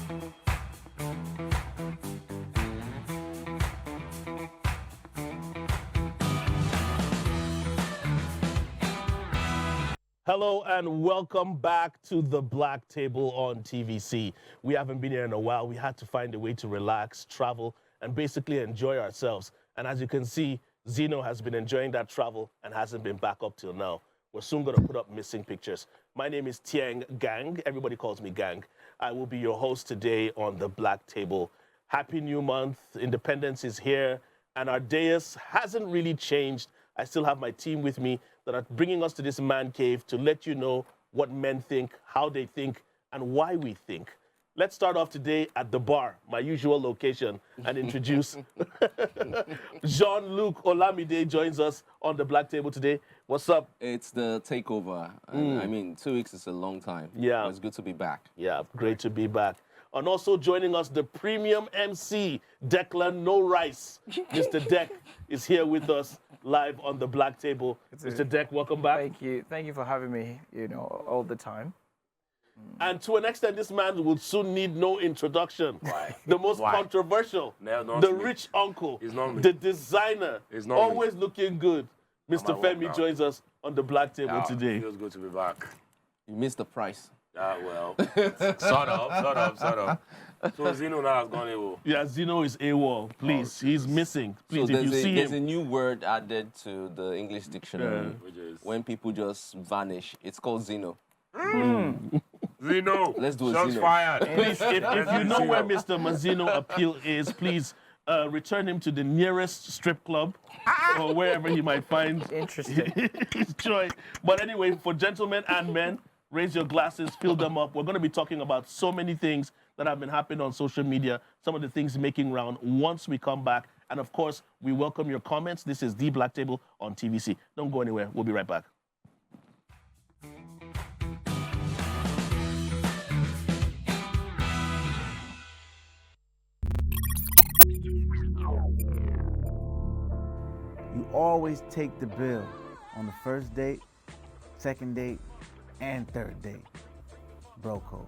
Hello and welcome back to the Black Table on TVC. We haven't been here in a while. We had to find a way to relax, travel, and basically enjoy ourselves. And as you can see, Zeno has been enjoying that travel and hasn't been back up till now. We're soon going to put up missing pictures. My name is Tieng Gang. Everybody calls me Gang. I will be your host today on the Black Table. Happy New Month. Independence is here. And our dais hasn't really changed. I still have my team with me that are bringing us to this man cave to let you know what men think, how they think, and why we think. Let's start off today at the bar, my usual location, and introduce Jean-Luc Olamide joins us on the Black Table today. What's up? It's the takeover. And I mean, 2 weeks is a long time. Yeah. It's good to be back. Yeah, great to be back. And also joining us, the premium MC, Declan No Rice. Mr. Deck is here with us live on the Black Table. Mr. Deck, welcome back. Thank you. Thank you for having me, all the time. And to an extent, this man will soon need no introduction. Why? The most Why? controversial, No, not the me. rich uncle, It's not me. the designer, It's not always looking good. Mr. at work Femi now. joins us on the Black Table today. Feels good to be back. You missed the price. Well, sort of. So Zeno now has gone AWOL. Yeah, Zeno is AWOL. Please, he's missing. Please, So if you see there's a him. new word added to the English dictionary. Which is When people just vanish, it's called Zeno. Zeno. Let's do a Shots Zeno. fired. Please, if you know where Mr. Mazzino appeal is, please return him to the nearest strip club or wherever he might find Interesting. his joy. But anyway, for gentlemen and men, raise your glasses, fill them up. We're going to be talking about so many things that have been happening on social media, some of the things making round once we come back. And of course, we welcome your comments. This is The Black Table on TVC. Don't go anywhere. We'll be right back. You always take the bill on the first date, second date, and third date. Bro code.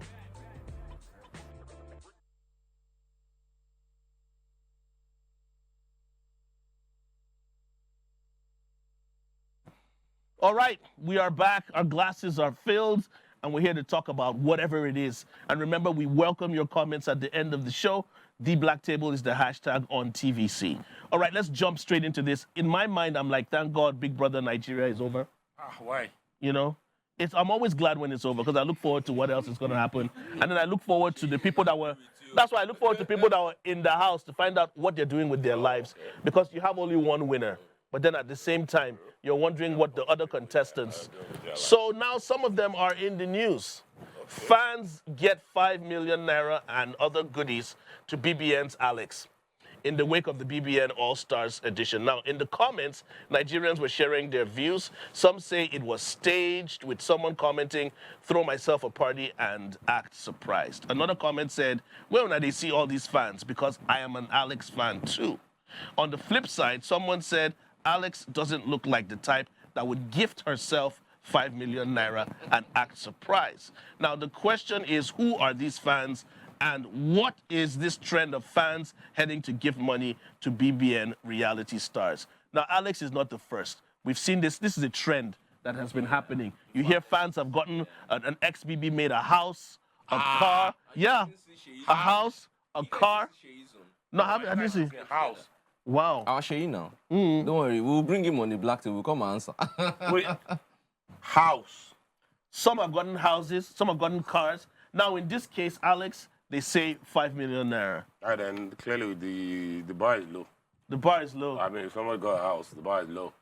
All right, we are back. Our glasses are filled, and we're here to talk about whatever it is. And remember, we welcome your comments at the end of the show. The Black Table is the hashtag on TVC. All right, let's jump straight into this. In my mind, I'm like, thank God Big Brother Nigeria is over. Why? You know, I'm always glad when it's over because I look forward to what else is going to happen. And then I look forward to the people that were, that's why I look forward to people that were in the house to find out what they're doing with their lives because you have only one winner. But then at the same time, you're wondering what the other contestants. So now some of them are in the news. Fans get 5 million naira and other goodies to BBN's Alex in the wake of the BBN All-Stars edition. Now, in the comments, Nigerians were sharing their views. Some say it was staged, with someone commenting, throw myself a party and act surprised. Another comment said, well, now they see all these fans because I am an Alex fan too. On the flip side, someone said, Alex doesn't look like the type that would gift herself 5 million naira and act surprised. Now, the question is, who are these fans and what is this trend of fans heading to give money to BBN reality stars? Now, Alex is not the first. We've seen this. This is a trend that has been happening. You hear fans have gotten an ex-BB made a house, a car. Yeah, a house, a car. No, I didn't see. House. Wow. I'll show you now. Don't worry, we'll bring him on the Black Table. We'll come and answer. Wait. House. Some have gotten houses, some have gotten cars. Now, in this case, Alex, they say 5 million naira. And then clearly the bar is low. The bar is low. I mean, if somebody got a house, the bar is low.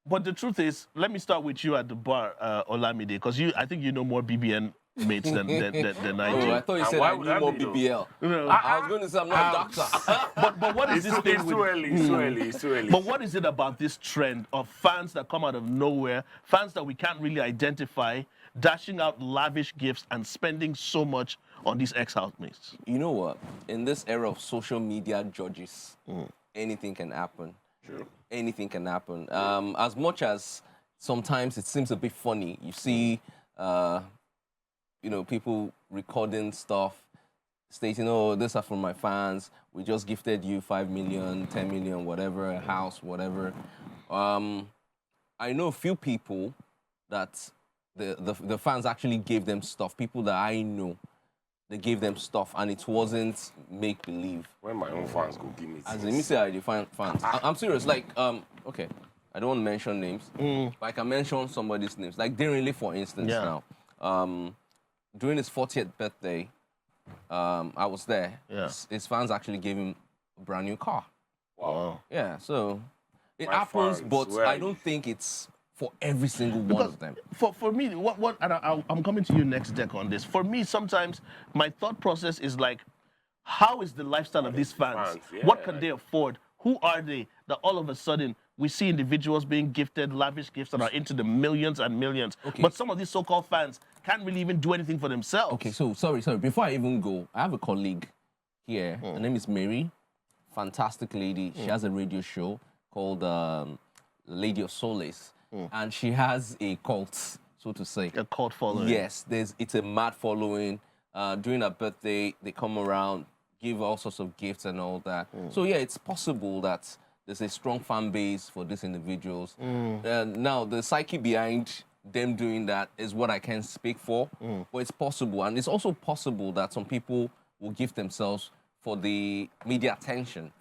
But the truth is, let me start with you at the bar, Olamide, because I think you know more BBN mates than I Oh, do. I thought you said why I would knew that more be, though? BBL. No. I was going to say I'm not a doctor. But what is It's this too, thing it's with... too early. It's too early. It's too early. But what is it about this trend of fans that come out of nowhere, fans that we can't really identify, dashing out lavish gifts and spending so much on these ex-housemates? You know what? In this era of social media judges, anything can happen. True. Anything can happen. As much as sometimes it seems a bit funny, you see, people recording stuff, stating, "Oh, these are from my fans. We just gifted you 5 million, 10 million, whatever, a house, whatever." I know a few people that the fans actually gave them stuff. People that I know, they gave them stuff, and it wasn't make believe. When my own fans go give me As things. in, me say I define fans. I'm serious. Like, okay, I don't want to mention names, but I can mention somebody's names. Like Derinle, for instance, Yeah. now. During his 40th birthday, I was there. Yeah. His fans actually gave him a brand new car. Wow. Yeah, so it My happens, fans, but where I are don't you? think it's for every single one Because of them. for me, and I'm coming to you next deck on this. For me, sometimes my thought process is like, how is the lifestyle of these fans? Yeah. What can they afford? Who are they that all of a sudden we see individuals being gifted lavish gifts that are into the millions and millions? Okay. But some of these so-called fans can't really even do anything for themselves. Okay, so sorry. Before I even go, I have a colleague here. Her name is Mary. Fantastic lady. She has a radio show called Lady of Solace. And she has a cult, so to say. A cult following. Yes, it's a mad following. During her birthday, they come around, give all sorts of gifts and all that. So yeah, it's possible that there's a strong fan base for these individuals. Now, the psyche behind them doing that is what I can speak for, but it's possible. And it's also possible that some people will give themselves for the media attention.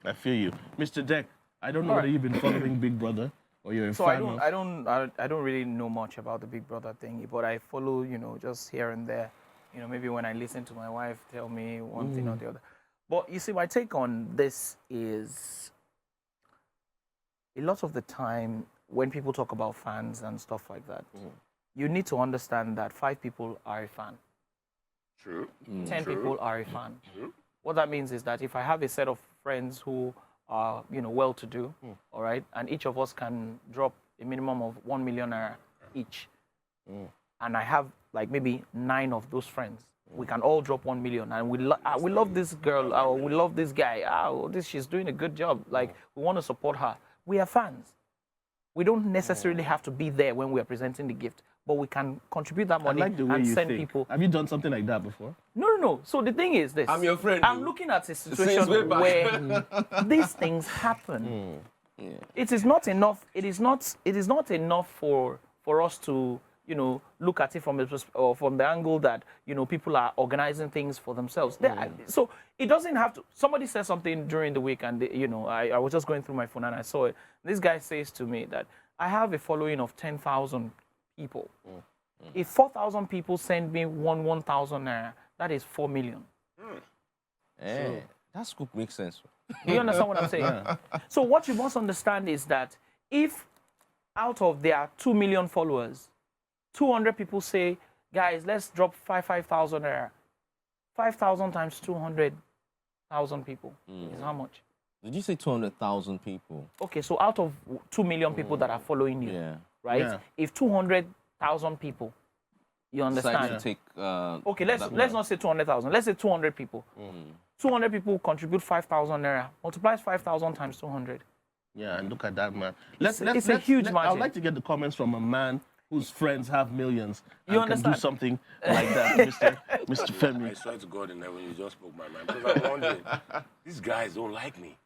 I feel you. Mr. Deck, I don't know whether you've been following Big Brother or you're a So fan of... I don't really know much about the Big Brother thing, but I follow, just here and there. Maybe when I listen to my wife tell me one thing or the other. But you see, my take on this is a lot of the time when people talk about fans and stuff like that, you need to understand that 5 people are a fan. True. 10 True. people are a fan. True. What that means is that if I have a set of friends who are, well-to-do, all right, and each of us can drop a minimum of 1 million naira each, and I have like maybe 9 of those friends, we can all drop 1 million, and we love this girl, or we love this guy, she's doing a good job, like we want to support her. We are fans. We don't necessarily have to be there when we are presenting the gift, but we can contribute that I money like the way and you send think. people. Have you done something like that before? No. So the thing is this. I'm your friend, I'm you. looking at a Since situation way back. where these things happen. It is not enough. It is not enough for us to look at it from the angle that people are organizing things for themselves. So it doesn't have to. Somebody said something during the week, and I was just going through my phone and I saw it. This guy says to me that I have a following of 10,000 people. If 4,000 people send me 1,000 naira, that is 4 million. That scoop makes sense. Do you understand what I'm saying? So what you must understand is that if out of their 2 million followers, 200 people say, guys, let's drop 5,000 naira. 5,000 times 200,000 people is how much? Did you say 200,000 people? Okay, so out of 2 million people that are following you, Yeah. right? Yeah. If 200,000 people, you Decide understand? to take. Okay, let's not say 200,000. Let's say 200 people. 200 people contribute 5,000 naira. Multiplies 5,000 times 200. Yeah, and look at that, man. It's a huge I'd margin. like to get the comments from a man whose friends have millions and You can do understand? something like that, Mr. I Femi. swear to God, in there when you just spoke my mind, because I'm wondering, these guys don't like me.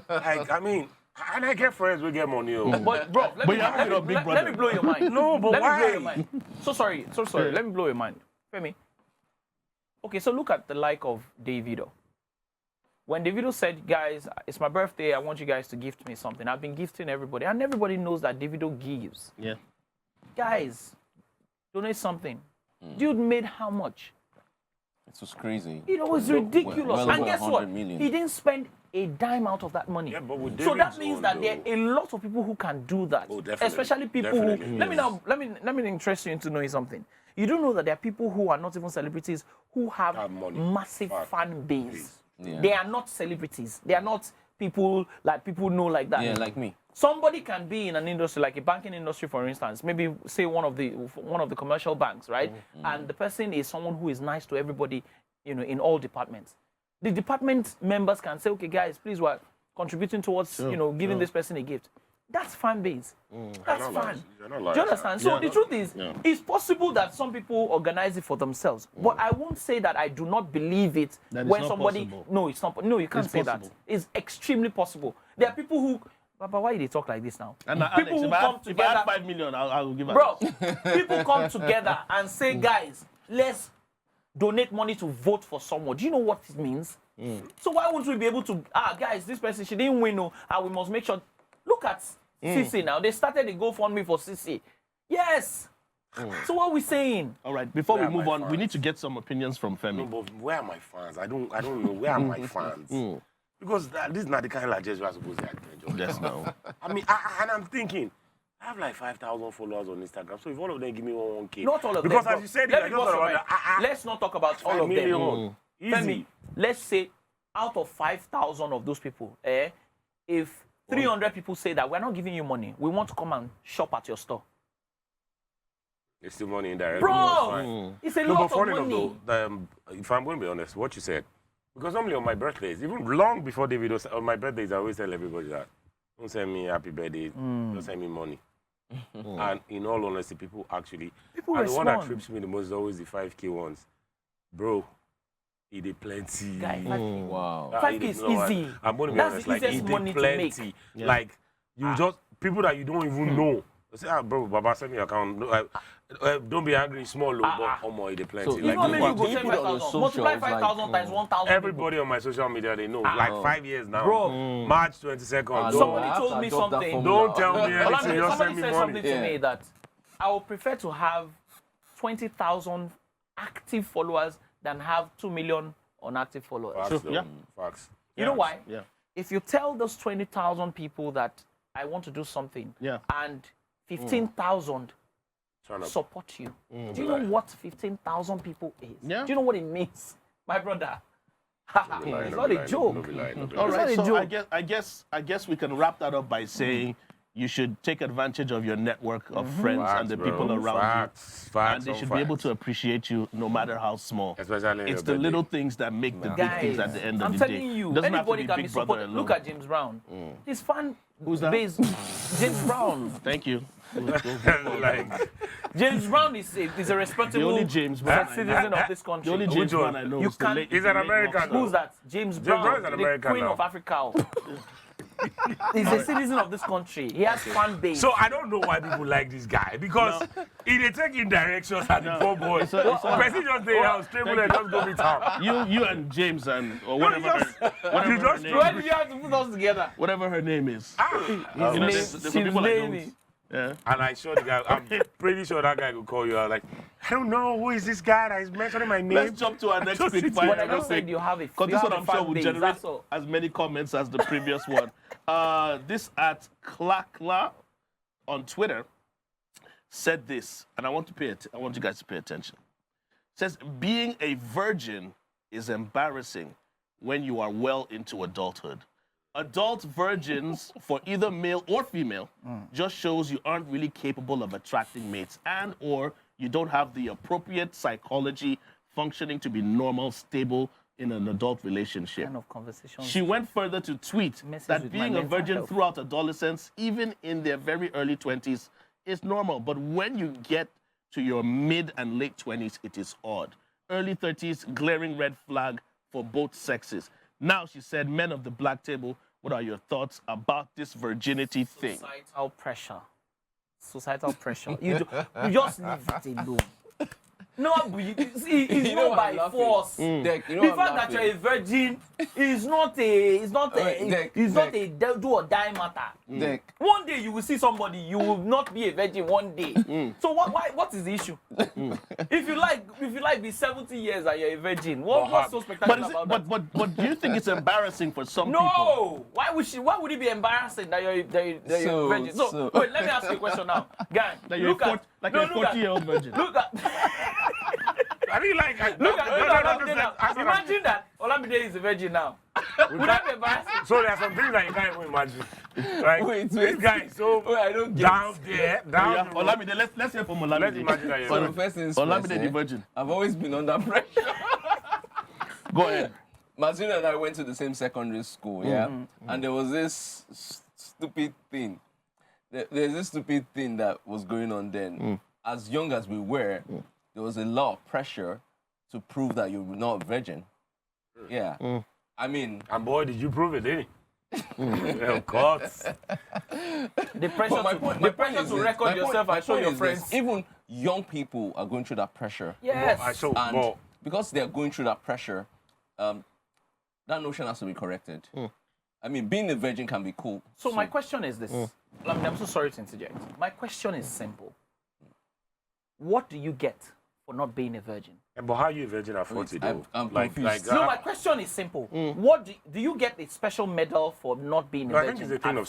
Like, I mean, and I get friends, we get money. But bro, But you have to know Big let Brother. me blow your mind. No, but let why? me blow your mind. So sorry. Let me blow your mind. Femi. Okay, so look at the like of Davido. When Davido said, guys, it's my birthday, I want you guys to gift me something. I've been gifting everybody, and everybody knows that Davido gives. Yeah. Guys, donate something. Dude made how much? It was crazy. It was ridiculous. well And over guess what? 100 million. He didn't spend a dime out of that money. Yeah, but with So that David's means one, that there though. are a lot of people who can do that. Oh, definitely. Especially people Definitely, who yes. let me interest you into knowing something. You don't know that there are people who are not even celebrities who have Have money. massive Fact. fan base. Yeah. They are not celebrities. They are not people like people know like that. Yeah, like me. Somebody can be in an industry like a banking industry, for instance, maybe say one of the commercial banks, right? And the person is someone who is nice to everybody, in all departments. The department members can say, okay, guys, please, we're contributing towards, giving this person a gift. That's fan base. That's You're not fun. You're not Do lying, you understand? So Yeah. the truth is, Yeah. it's possible that some people organize it for themselves, but I won't say that I do not believe it That it's when not somebody. possible. No, it's not. No, you can't It's say possible. that. It's extremely possible. There are people who. Papa, why they talk like this now? And people Alex, who if I come had together, 5 million, I will give it. bro. People come together and say, guys, let's donate money to vote for someone. Do you know what it means? So why won't we be able to? Guys, this person she didn't win, no, and we must make sure. Look at CC now. They started a GoFundMe for CC. Yes. So what are we saying? All right, before Where we are move my on, we fans? need to get some opinions from No, Femi. but where are my fans? I don't know. Where are my fans? Because this is not the kind of largest we are supposed to enjoy. Yes, no. I mean, and I'm thinking, I have like 5,000 followers on Instagram. So if all of them give me 1K. Not all of because them. as you said, Let I me just go thought for about mine. Let's not talk about all 5 of them. million. Easy. Femi, let's say out of 5,000 of those people, if 300 people say that we're not giving you money, we want to come and shop at your store. It's still money indirectly. Bro, it's a No, lot but of funny money. enough, though, if I'm going to be honest, what you said, because normally on my birthdays, even long before the video, on my birthdays, I always tell everybody that don't send me happy birthday, don't send me money. And in all honesty, people actually, People and the one that respond. trips me the most is always the 5K ones. Bro, it is plenty. Guy, 5K. Wow. 5K is easy. I'm going to be That's honest, the like, easiest it money is to make. plenty. Like, you just, people that you don't even know. They say, bro, Baba, send me your account. No, don't be angry, small, low, but it is plenty. So You like, know how many you you go can send put it on the 5,000? Multiply socials, like, 5,000 times 1,000. everybody on my social media, they know. Like 5 years now. Bro. March 22nd. Somebody I have told to me adopt that something. formula. Don't tell me anything. Somebody Just send me said money. something to me that I would prefer to have 20,000 active followers than have 2 million unactive followers. Facts, Sure, though. yeah. Facts. You know why? Yeah. If you tell those 20,000 people that I want to do something Yeah. and 15,000 Turn up. support you, do you know what 15,000 people is? Yeah. Do you know what it means? My brother. It's not a joke. All It's right, not a so joke. I guess we can wrap that up by saying you should take advantage of your network of friends and the people around you, and they should be able to appreciate you no matter how small. Especially It's the little things that make the big things at the end of I'm the day. telling you, It doesn't have to anybody be can be Big Brother supported. alone. Look at James Brown. His fan Who's that? base. James Brown. Thank you. like, James Brown is a The respectable only James Brown I know. citizen of this country. The only James Brown I know You is the can't- late. He's the an late American, rock though. Who's that? James Brown, Brown is an the American Queen now. of Africa. He's a citizen of this country. He has fan base. so I don't know why people like this guy because he dey take in directions at the poor boy. Person just stay out, straight and just go meet him. You and James and or whatever You her just name Why is. did you have to put us together? Whatever her name is. His You know, name, there's some she's people I don't. Laney. Yeah. And I saw the guy. I'm pretty sure that guy could call you out. Like, I don't know who is this guy that is mentioning my name. Let's jump to our next Just quick sit fire. But I real just said quick. you have a, Because you this have one a I'm sure fan will base. generate That's all. as many comments as the previous one. This at Klakla on Twitter said this, and I want you guys to pay attention. It says, being a virgin is embarrassing when you are well into adulthood. Adult virgins, for either male or female, just shows you aren't really capable of attracting mates and or you don't have the appropriate psychology functioning to be normal, stable in an adult relationship. Kind of conversation. She went further to tweet Messes that with my being a mental virgin health. throughout adolescence, even in their very early 20s, is normal. But when you get to your mid and late 20s, it is odd. Early 30s, glaring red flag for both sexes. Now, she said, men of the black table, what are your thoughts about this virginity thing? Societal pressure. Societal pressure. You just leave it alone. No, it's You know not why I'm by laughing? force. Dek, you know The why I'm fact that laughing? you're a virgin is not a do or die matter. Dek, One day you will see somebody, you will not be a virgin one day. So what is the issue? If you like be 70 years and you're a virgin, what's so spectacular about that? But do you think it's embarrassing for some people? No! Why would it be embarrassing that you're a virgin? So wait, let me ask you a question now. Gang, Like you're look at a 40-year-old virgin. Look at I didn't like. look at Olamide now. Imagine that Olamide is a virgin now. Would that be embarrassing? So there are some things that you can't even imagine. Like, Wait. this guy is so Wait, I don't get down there, down Yeah, the road. Olamide, let's hear from Olamide. Let's imagine that you're So a the first things Olamide first, the virgin. I've always been under pressure. Go ahead. Martina and I went to the same secondary school, yeah? And there was this stupid thing. there's this stupid thing that was going on then. As young as we were, there was a lot of pressure to prove that you were not a virgin. Yeah. I mean... And boy, did you prove it, didn't you? Of course. The pressure to record yourself and show your friends. Even young people are going through that pressure. Yes. And because they're going through that pressure, that notion has to be corrected. I mean, being a virgin can be cool. So my question is this. I'm so sorry to interject. My question is simple. What do you get for not being a virgin? But how are you a virgin at 40, though? I'm confused. No, my question is simple. What do you get a special medal for not being a virgin?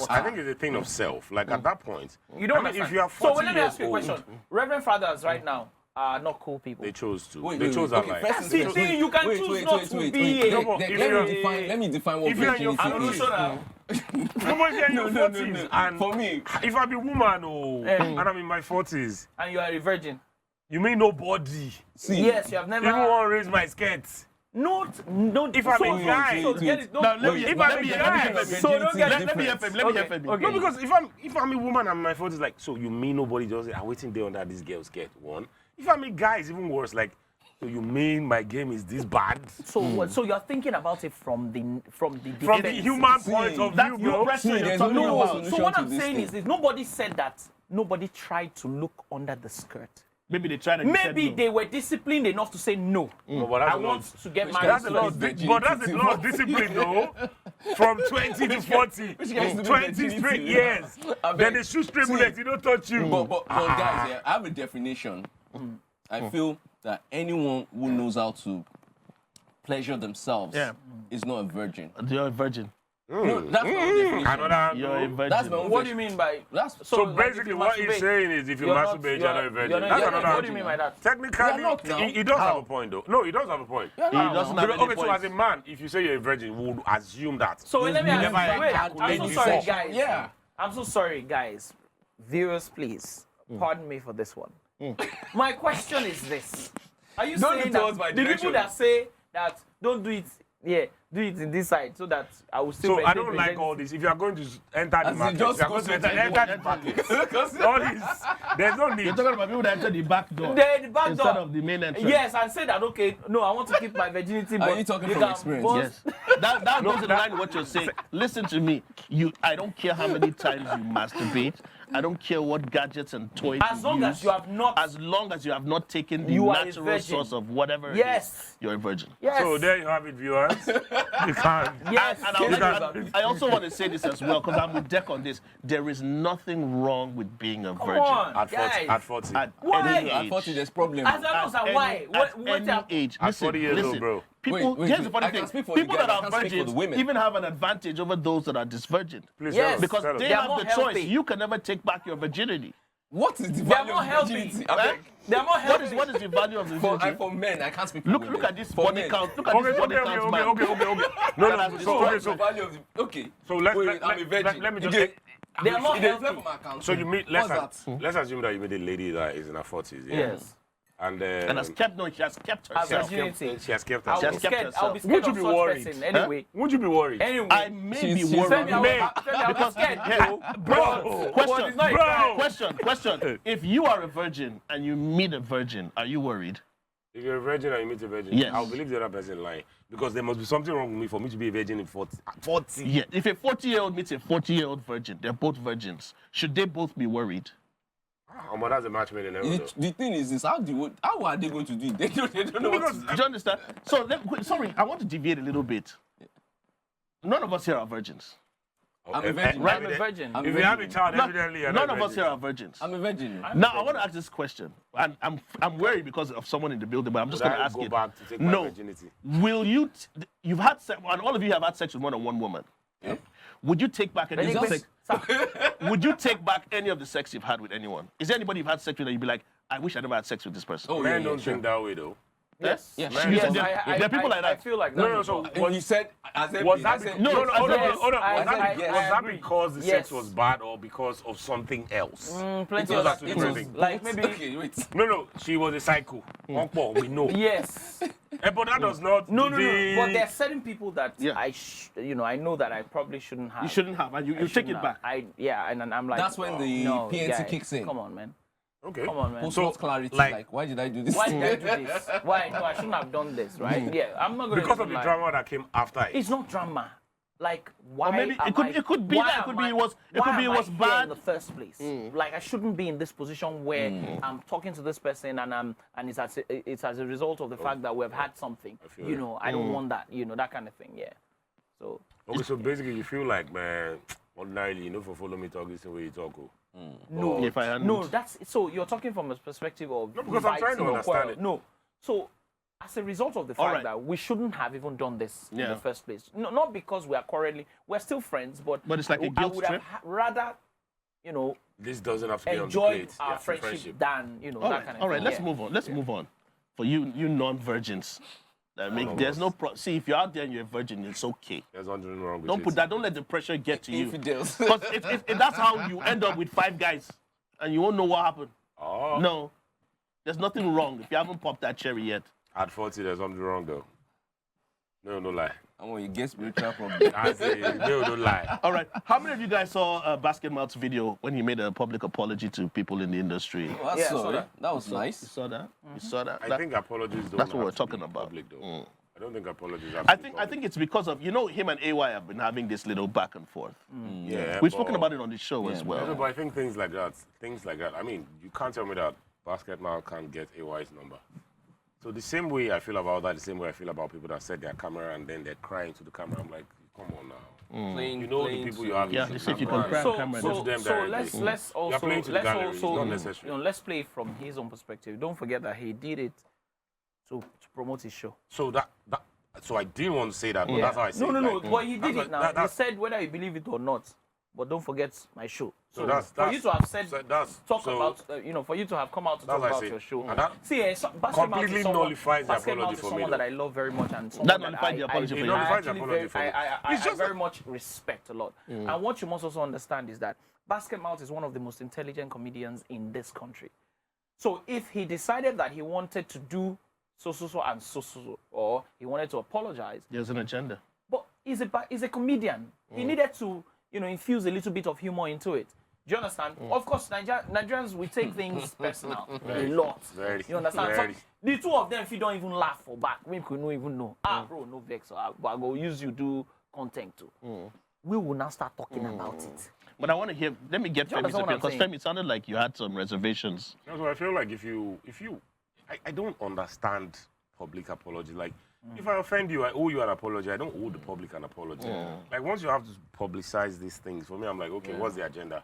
I think it's a thing of self. Like at that point, You don't I mean, understand. if you are 40 So let me years ask you a old, question. Reverend fathers right now are not cool people. they chose to. Wait, they wait, chose wait. that Okay, life. first See, things see, first. you can Wait, choose wait, not wait, to wait, be wait. a- No, but Let me define what if you're in your virginity I'm not is. sure now. No, but if you're in your No, 40s, no. and For me, if I'm a woman, and I'm in my 40s, And you are a virgin. you mean nobody? see, Yes, you have never. Even want to raise my skirts. No. If I'm a guy, so get it. No, Now, let me- if let I'm me- a let me- guy, So don't get Let me hear from him. Let me hear from him. Okay. no, because if I'm a woman and my 40s, like, so you mean nobody just say, I'm waiting there under this girl's skirt. One. If I'm a guy, it's even worse. Like, so you mean my game is this bad? So what? So you're thinking about it from the From the defense. human point of That's view, your bro. pressure. See, You're there's talking only about. one No. solution So what to I'm this saying thing. is this: nobody said that. Nobody tried to look under the skirt. Maybe they tried and you said Maybe no. they were disciplined enough to say no. No, but that's I a lot- want to get Which married. That's a to lot, his of virginity but that's a too. lot of discipline, though. From 20 to 40, which guys do 20 virginity? straight years. I Then beg. they shoot straight See, bullets, he don't touch you. But guys, yeah, I have a definition. I feel that anyone who knows how to pleasure themselves Yeah. is not a virgin. You're a virgin. No, that's my own definition. Another You're a virgin. That's my own What do you mean by? That's So like, if basically, you what he's masturbate, saying is, if you you're not- masturbate, you're not a virgin. That's you're another not- What do you argument. mean by that? Technically, You're not now. he does have a point, though. No, he does have a point. He doesn't have any Okay, so as points. a man, if you say you're a virgin, we would assume that. So let me ask never you. Wait, ejaculate I'm so before. sorry, guys. Yeah. I'm so sorry, guys. Viewers, please pardon me for this one. My question is this: are you Don't saying do towards my that the people direction. that say that don't do it, do it in this side so that I will still? So I maintain don't like virginity? all this. If you are going to enter the As in market, just you are go going to to enter the market. All this, there's no need. You're talking about people that enter the back door The back instead door. of the main entrance. Yes, and say that okay. No, I want to keep my virginity. But you talking you from can experience? boast- Yes. That goes in line with what you're saying. Listen to me. I don't care how many times you masturbate. I don't care what gadgets and toys As long as use. you have not. As long as you have not taken the You are a natural virgin. source of whatever it Yes. is, you're a virgin. Yes. So there you have it, viewers. You can. Yes. And I also want to say this as well, because I'm with Deck on this. There is nothing wrong with being a Come virgin. on, At 40. guys. At 40. At Why? any I age. thought there's problem. As I was, At why? any- What? at What? any age. At Listen, 40 years old, listen. bro. People, Wait, here's the wait, funny I can thing. speak for the People guys, that I are can't speak for virgins the women. even have an advantage over those that are disvirgin. Please Yes. tell us, Because tell us. they They are have more the choice. healthy. You can never take back your virginity. What is the They are value more of healthy. virginity? Eh? I beg. They are more healthy. What is the value of the virginity? For men, I can't speak for Look women. at this For body men. count. Look at Okay, this body okay, count, okay, man. okay. No, That no, has so, okay, The so, value of the, okay. so let's, Wait, let, I'm a virgin. let me just Okay. They are more It is healthy. left from my account. So you meet, What's let's assume that you meet a lady that is in her 40s, yeah? Yes. And And has kept, no, she has kept Has herself. virginity. she has kept I'll She herself. has be kept scared. I'll be herself. scared Would you of be such worried? person anyway. Would you be worried? Anyway. I may She's- be she's worried. Femi, I'll May. be scared. Bro, But it's not a crime. question. If you are a virgin and you meet a virgin, are you worried? If you're a virgin and you meet a virgin, Yes. I'll believe the other person lying. Because there must be something wrong with me for me to be a virgin in 40. 40. Yeah. If a 40-year-old meets a 40-year-old virgin, they're both virgins. Should they both be worried? Oh, but that's a match made in heaven, though. The thing is this, how are they going to do it? They don't know what to do. Do you understand? So, sorry, I want to deviate a little bit. None of us here are virgins. I'm a virgin. Right. I'm a virgin. I'm If a you have a virgin. child, evidently you're None not of a us here virgin. are virgins. I'm a virgin. Now, I want to ask this question, and I'm worried because of someone in the building, but I'm just Should going to I ask go it. back to take my No. virginity? Will you? You've had sex, and all of you have had sex with more than one woman. Yeah. Would you take back any of the Just- sex? Would you take back any of the sex you've had with anyone? Is there anybody you've had sex with and you'd be like, I wish I never had sex with this person? Oh, Men yeah, don't sure. think that way, though. Yes. Yeah. You said there are people like I that. feel like that. No, so When you said, as if was I that said, No, hold on, hold on, yes, hold on. I- Was that, I- was I that agree. because the Yes. sex was bad or because of something else? Plenty Those of are two different things. things. Like maybe. Okay, wait. No, she was a psycho. We know. Yes. But that does not. No. the- But there are certain people that Yeah. I know that I probably shouldn't have. You shouldn't have, and you take shouldn't it have. back. And I'm like. That's when the no, PNC guy, kicks in. Come on, man. Okay. Come on, man. Post clarity, like- like, why did I do this? Why did I do this? Why? No, I shouldn't have done this, right? Yeah, I'm not gonna. Because of the lie. drama that came after it. It's not drama. Like why? Or maybe it could be why that. It am could be I- it was why am I was here bad. in the first place. Like I shouldn't be in this position where I'm talking to this person and it's as a result of the fact that we've had something. feel You it. know, I don't want that. You know, that kind of thing. Yeah. So Okay, so basically you feel like, man, ordinarily, for follow me talk this way you talk. no, If I hadn't- no. That's so you're talking from a perspective of No, because I'm trying to fighting or understand quarrel. it. No, so. As a result of the All fact right. that we shouldn't have even done this in Yeah. the first place, no, not because we are quarreling, we're still friends, but But it's like a I guilt would trip? have rather, you know, This doesn't have to be on the enjoyed plate. our Yeah, friendship than, you know, All that right, kind of all thing. right. Let's Yeah. move on. Let's move on. For you non-virgins, there's no see if you're out there and you're a virgin, it's okay. There's nothing wrong with Don't it. put that. Don't let the pressure get to you. Infidels. Because if that's how you end up with 5 guys, and you won't know what happened. Oh, No, there's nothing wrong if you haven't popped that cherry yet. at 40, there's something wrong, though. No lie. I want you get spiritual from I say, no lie. All right. How many of you guys saw Basket Mouth's video when he made a public apology to people in the industry? Well, Yeah, I that's saw sorry. that. That was You nice. saw that? You saw that? I think apologies don't that's what have we're to talking be about. public, though. I don't think apologies have I to be think public. it's because of him and AY have been having this little back and forth. Yeah, We've spoken about it on the show as Yeah. well. No, but I think things like that, I mean, you can't tell me that Basket Mouth can't get AY's number. So the same way I feel about that, the same way I feel about people that set their camera and then they're crying to the camera. I'm like, come on now. Playing, You know the playing people to- you have. Yeah, in they the say if you camera. can cry on So, camera, so, Go to them so directly. let's You're playing to the gallery. It's not also, necessary. let's play from his own perspective. Don't forget that he did it to promote his show. So so I didn't want to say that, but that's how I say No, it. no, like, but he did that's it now. that- He that's- said whether you believe it or not, but don't forget my show. So that's for you to have said, talk so about, for you to have come out to that's talk what I about say. your show. And that See, Basket Mouth completely is someone, nullifies the Basket apology Mouth is for me, someone though. that I love very much, and someone nullified the apology for you. It nullifies the actually apology for me. I It's just very much respect a lot. And what you must also understand is that Basket Mouth is one of the most intelligent comedians in this country. So if he decided that he wanted to do so, or he wanted to apologize, There's an agenda. but he's a comedian. He needed to, infuse a little bit of humor into it. Do you understand? Of course, Nigerians, we take things personal a lot. Very, You understand? very. So the two of them, if you don't even laugh for back, we could not even know. Bro, no vex. But I go use you do content too. We will now start talking about it. But I want to hear. Let me get Do you Femi's understand what opinion because I'm saying? Femi, it sounded like you had some reservations. That's why I feel like if you, I don't understand public apology. Like, if I offend you, I owe you an apology. I don't owe the public an apology. Like, once you have to publicize these things, for me, I'm like, okay, what's the agenda?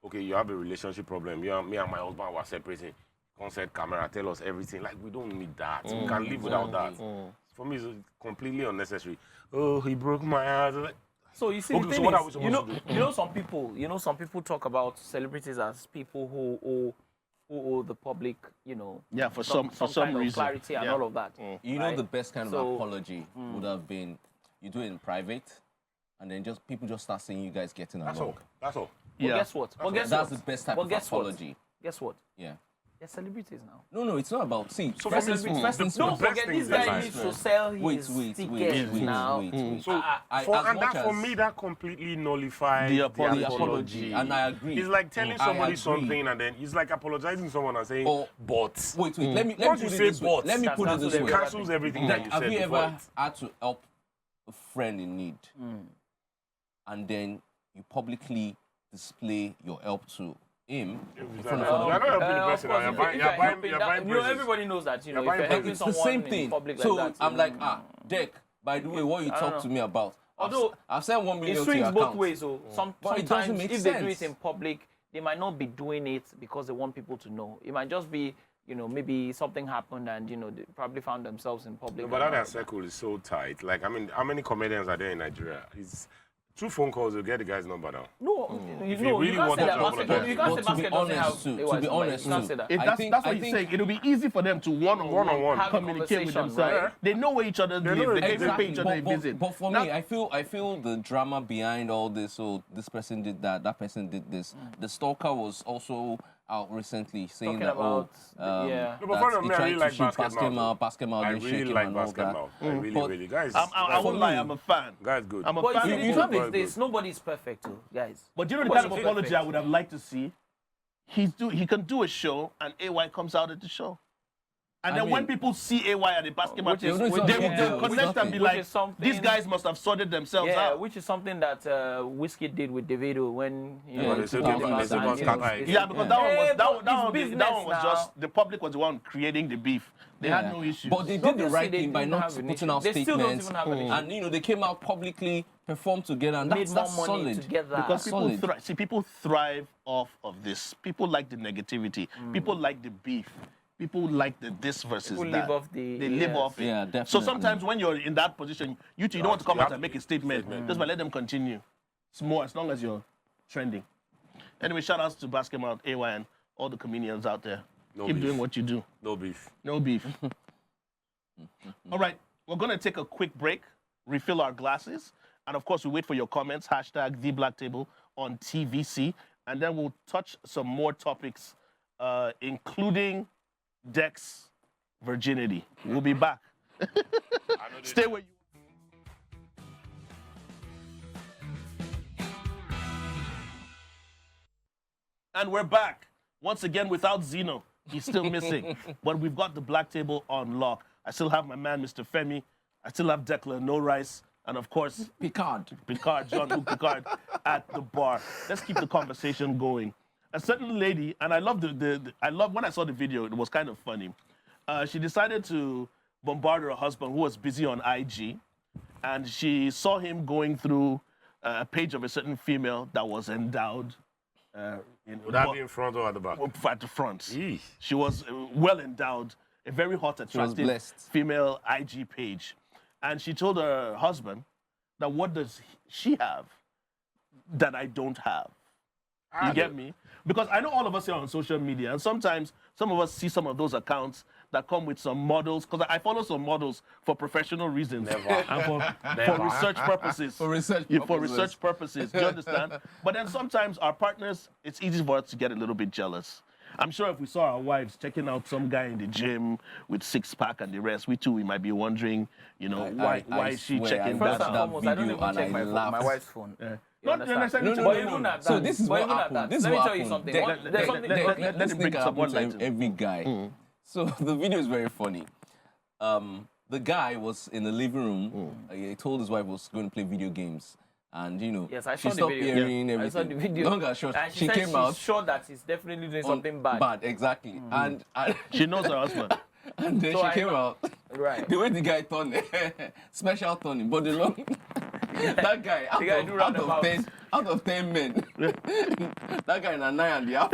Okay, you have a relationship problem. Me and my husband were separating. Concert camera, tell us everything. Like, we don't need that. We can live without that. For me, it's completely unnecessary. Oh, he broke my heart. Like, So you see, Okay, the so thing what are is, we supposed to do? some people talk about celebrities as people who owe the public, Yeah, for some kind of reason. clarity and Yeah. all of that. You know, right? the best kind of So- apology would have been you do it in private, and then people just start seeing you guys getting That's along. all. That's all. But Yeah. guess what? But guess That's what? the best type But of guess what? apology. Guess what? Yeah. They're celebrities now. No, it's not about. See, So first for things me, first the- things Don't best first. forget, thing this is guy that- needs to sell Wait, his wait, tickets wait, now. wait. So, as and much that for as- me, that completely nullifies The The apology. apology, and I agree. It's like telling I somebody agree. something and then it's like apologizing to someone and saying, Or- but. Wait, let me Once put you it say this way. but, Let me that's put it cancelled this It way. everything. cancels everything that you Have said you before. ever had to help a friend in need, and then you publicly display your help to him in front of You're other not people? helping the person. You're buying presents. everybody knows that. You're If buying you're helping presents. It's the someone same thing. in public So like that, I'm like, Dick, by the way, what you don't talk know. to me about, Although, I've sent 1 million it to swings your both account. ways. So But it doesn't sometimes make if they do sense. it in public, they might not be doing it because they want people to know. It might just be, maybe something happened and they probably found themselves in public. But that circle is so tight. Like, I mean, how many comedians are there in Nigeria? 2 phone calls will get the guy's number now. No, If you you know, really you can't want say to that apologize. basket. You can't But say to be basket doesn't honest, have to be AY's number. honest, You can't too, say that. That's what he's saying. It'll be easy for them to One-on-one. one-on-one Have a communicate with conversation, themselves. right? They know where each other live. know They can even Exactly. pay each other a visit. But for Now- me, I feel the drama behind all this. So this person did that person did this. The stalker was also out recently saying Talking that about that No, but for he me, I tried really to like shoot basketball. basketball, I didn't shake really him like and all that. basketball. I really, But- really. Guys, I won't lie, I'm a fan. Guys, good. I'm a But you fan. see, of the football. truth is Very this: nobody's perfect, too, guys. But you know the kind of Nobody's apology perfect. I would have liked to see? He can do a show and AY comes out at the show. And I then when mean- people see AY at the basketball Which is- team, which they is- will yeah, connect and be which like, is something- these guys must have sorted themselves Yeah, out. which is something that Whiskey did with Davido when Yeah, they said they came said out was and, Skype. you know, Yeah, because that one was Hey, that, but one- that, it's one, business that one was now. just the public was the one creating the beef. They had no issues. But they did the Obviously, right they thing by didn't not have an putting issue. out They still don't statements, even have an issue. and they came out publicly, performed together, and Made that's more money solid. together. Because Solid. people thrive off of this. People like the negativity. People like the beef. People like the this versus People that. live off the- They live yes. off it. Yeah, So definitely. sometimes when you're in that position, you don't want to come you out have and to make a statement. Just by let them continue. It's more as long as you're trending. Anyway, shout outs to Basketball, AY, and all the comedians out there. No Keep beef. doing what you do. No beef. No beef. All right, we're going to take a quick break, refill our glasses, and of course, we wait for your comments, hashtag TheBlackTable on TVC, and then we'll touch some more topics, including Dex virginity. We'll be back. Stay where you And we're back. Once again, without Zeno. He's still missing. But we've got the black table on lock. I still have my man, Mr. Femi. I still have Declan No Rice. And of course, Picard. Jean-Luc Picard at the bar. Let's keep the conversation going. A certain lady, and I love I love when I saw the video, it was kind of funny. She decided to bombard her husband who was busy on IG. And she saw him going through a page of a certain female that was endowed. Would that be in front or at the back? At the front. Yeesh. She was well endowed, a very hot, was attractive blessed. female IG page. And she told her husband that what does she have that I don't have? You get me? Because I know all of us here on social media, and sometimes some of us see some of those accounts that come with some models, because I follow some models for professional reasons and for research purposes. For research Yeah, for purposes. research purposes. Do you understand? But then sometimes our partners, it's easy for us to get a little bit jealous. I'm sure if we saw our wives checking out some guy in the gym with six-pack and the rest, we might be wondering, you know, why is she swear, checking I First that and watched out? foremost, I don't video even and check I my phone, laughed. my wife's phone. Yeah. You No, understand? necessarily No, to no, But the even woman. at that, So this is but what even at happened. that, This is let me what tell you happened. something. Let- One- let- there's let- something. let- okay. let let this him bring thing some more happen to light in. every guy. So the video is very funny. The guy was in the living room. He told his wife was going to play video games. And, you know, Yes, I she saw the stopped video. hearing I everything. saw the video. Long and short, And she said came she's out. sure that he's definitely doing on- something bad. Bad, exactly. And She knows her husband. and then So she I came know- out. Right. The way the guy turned, special turning, but the long, that guy, out, guy do roundabout. out of 10 men, that guy in a 9.5.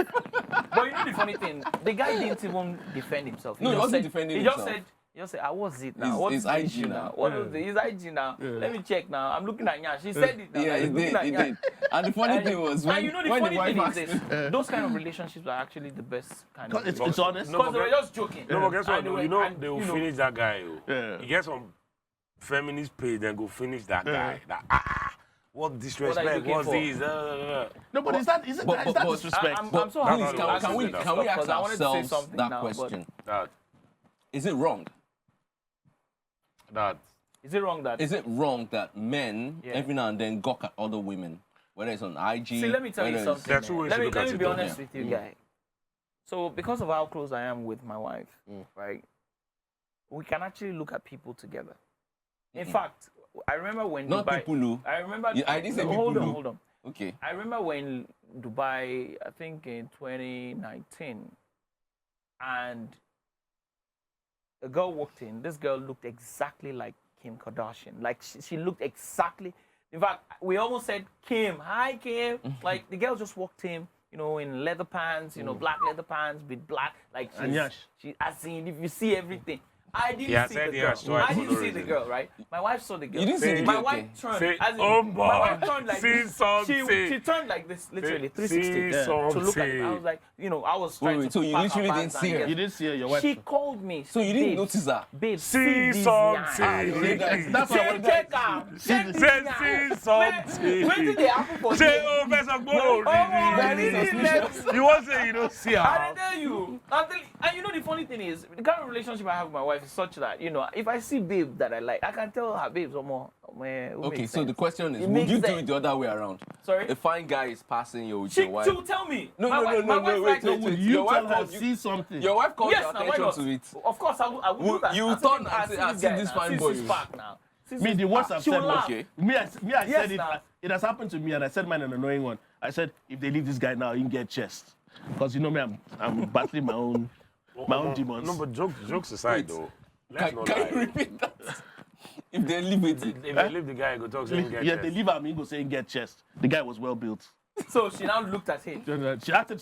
But you know the funny thing, the guy didn't even defend himself. No, he just wasn't said- defending he just himself. said, "Ah, what's it now? His- What's his the IG issue now. What is it? His IG now? Let me check now. I'm looking at Nya. She said it now. Yeah, Like, he he's looking did, at he Nya. did. And the funny And- thing was, and when, you know the when funny the wife thing asked is him, this: those kind of relationships are actually the best kind of. It's honest. No, Because they were just joking. No, but guess what? And they were- You know, and, they will you know, finish that guy. Yeah. He gets on feminist page, then go finish that guy. That, what disrespect? looking What's for? this? No, but is that but- disrespect? I'm so please, happy you can asked we me that can we stuff, ask 'cause I wanted to say ourselves something that now, but- question? that, Is it wrong? that. Is it wrong that? Is it wrong that men Yeah. every now and then gawk at other women, whether it's on IG? See, let me tell you whether it's- something. There are two ways Let to me, look let at me it, be though. honest with you, guy. So, because of how close I am with my wife, right, we can actually look at people together. In fact, I remember when Not Dubai. people who. I remember. Yeah, I didn't say no, people hold on, who. hold on. Okay. I remember when Dubai, I think in 2019, and a girl walked in. This girl looked exactly like Kim Kardashian. Like she looked exactly. In fact, we almost said, "Kim, hi Kim." Like the girl just walked in, you know, in leather pants, you know, black leather pants with black, like And yash. she, as in, if you see everything. I didn't Yeah, see said the he girl. has tried I for didn't no see the reason. girl, right? My wife saw the girl. You didn't see the My girl, wife okay. turned. Say, As in, oh, my boy, wife turned like see this. something. She turned like this, literally See 360 to look at it. I something. was like, I was trying Wait, to. so you pack literally her didn't bags see and her? get- You didn't see her, your wife. She called me. So you didn't "Babes, notice her? Babe, See this something. yarn." That's what I Say, want. check am. Check this Say, yarn. see something. Wait till they happen for Say, you. oh, best of Very suspicious. You won't say you don't see her. I tell you, and the funny thing is, the kind of relationship I have with my wife is such that, if I see babe that I like, I can tell her babes or more. Okay, so the question is, It would makes you do sense. it the other way around? Sorry? A fine guy is passing you with She your wife. will tell me. No, My no, wife- no, my no, wife no, likes- wait, Would wait. you Your wife tell her called you. see something? Your wife called Yes, your now, why attention not? to it. Of course, I would do that. You I turn say, and say, "Ah, see guy this now, fine see boy." this spark now. See Me, this the worst spark." I've She will said laugh. Okay. Me, I Yes, said it. now. It has happened to me, and I said mine an annoying one. I said, if they leave this guy now, he can get chest. Because you know me, I'm battling my own demons. No, but jokes aside, Wait. though. Let's Can not you lie. repeat that? If they leave it. If they leave the guy, go talk to him. Yeah, they leave him, he go say he get chest. The guy was well built. So she now looked at him. She acted